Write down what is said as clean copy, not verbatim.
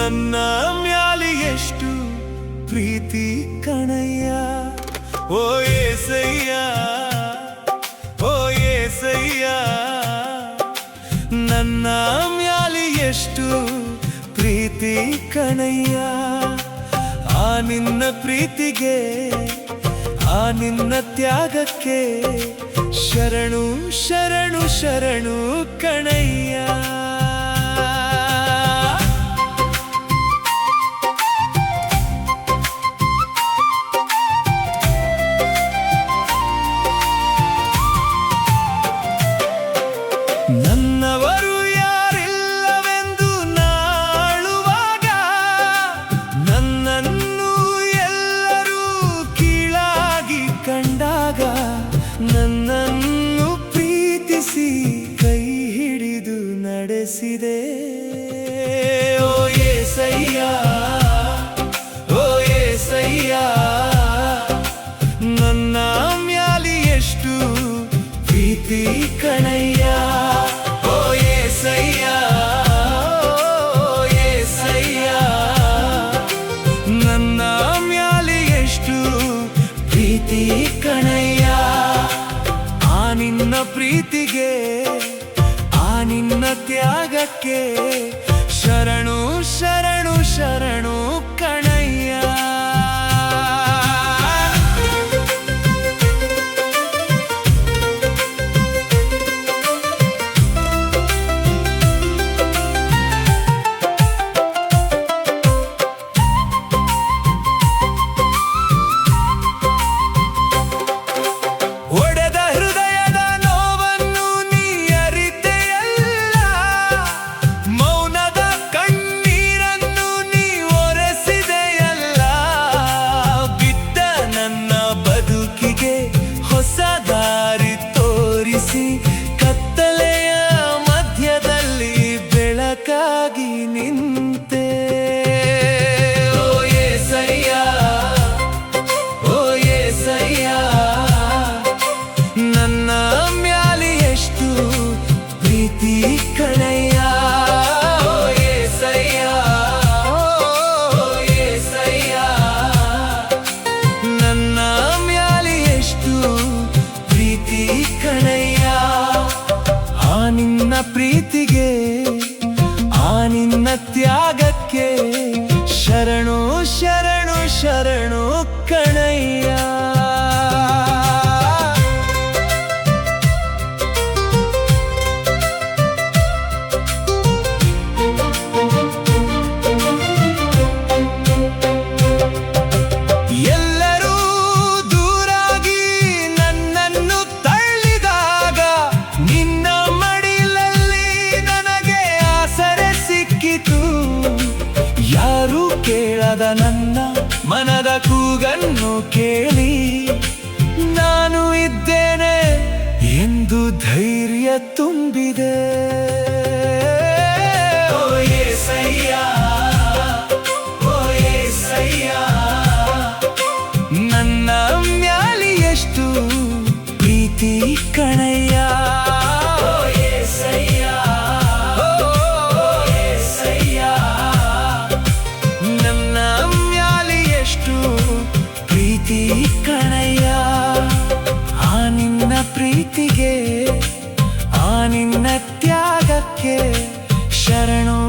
ನನ್ನ ಮ್ಯಾಲಿ ಎಷ್ಟು ಪ್ರೀತಿ ಕಣಯ್ಯ ಓ ಏಸಯ್ಯ ಓ ಏಸಯ್ಯ ನನ್ನ ಮ್ಯಾಲಿ ಎಷ್ಟು ಪ್ರೀತಿ ಕಣಯ್ಯ ಆ ನಿನ್ನ ಪ್ರೀತಿಗೆ ಆ ನಿನ್ನ ತ್ಯಾಗಕ್ಕೆ ಶರಣು ಶರಣು ಶರಣು ಕಣಯ್ಯ ನನ್ನವರು ಯಾರಿಲ್ಲವೆಂದು ನಾಳುವಾಗ ನನ್ನನ್ನು ಎಲ್ಲರೂ ಕೀಳಾಗಿ ಕಂಡಾಗ ನನ್ನನ್ನು ಪ್ರೀತಿಸಿ ಕೈ ಹಿಡಿದು ನಡೆಸಿದೆ ಓ ಏಸಯ್ಯ ಓ ಏಸಯ್ಯ ನನ್ನ ಮ್ಯಾಲಿ ಎಷ್ಟು ಪ್ರೀತಿ ಕಣಯ್ಯ ಓ ಏಸಯ್ಯ ಓ ಏಸಯ್ಯ ನನ್ನ ಮ್ಯಾಲಿ ಎಷ್ಟು ಪ್ರೀತಿ ಕಣಯ್ಯ ಆ ನಿನ್ನ ಪ್ರೀತಿಗೆ ಆ ನಿನ್ನ ತ್ಯಾಗಕ್ಕೆ ಶರಣು ಶರಣು ಶರಣು ಕಣಯ್ಯ ಕತ್ತಲೆಯ ಮಧ್ಯದಲ್ಲಿ ಬೆಳಕಾಗಿ ನಿಂತೆ ಓ ಏಸಯ್ಯ ಓ ಏಸಯ್ಯ ನನ್ನ ಮ್ಯಾಲಿ ಎಷ್ಟು ಪ್ರೀತಿ ಕಣಯ್ಯ ಓ ಏಸಯ್ಯ ಓ ಏಸಯ್ಯ ನನ್ನ ಮ್ಯಾಲಿ ಎಷ್ಟು ಪ್ರೀತಿ ಕಣಯ್ಯ ಆ ನಿನ್ನ ಪ್ರೀತಿಗೆ ಆ ನಿನ್ನ ತ್ಯಾಗಕ್ಕೆ ಶರಣು ಶರಣು ಶರಣು ಕಣಯ್ಯ ಯಾರು ಕೇಳದ ನನ್ನ ಮನದ ಕೂಗನ್ನು ಕೇಳಿ ನಾನು ಇದ್ದೇನೆ ಎಂದು ಧೈರ್ಯ ತುಂಬಿದೆ ಓ ಏಸಯ್ಯ ಓ ಏಸಯ್ಯ ನನ್ನ ಮ್ಯಾಲಿ ಎಷ್ಟು ಪ್ರೀತಿ ಕಣಯ್ಯ ಪ್ರೀತಿ ಕಣಯ್ಯ ಆ ನಿನ್ನ ಪ್ರೀತಿಗೆ ಆ ನಿನ್ನ ತ್ಯಾಗಕ್ಕೆ ಶರಣು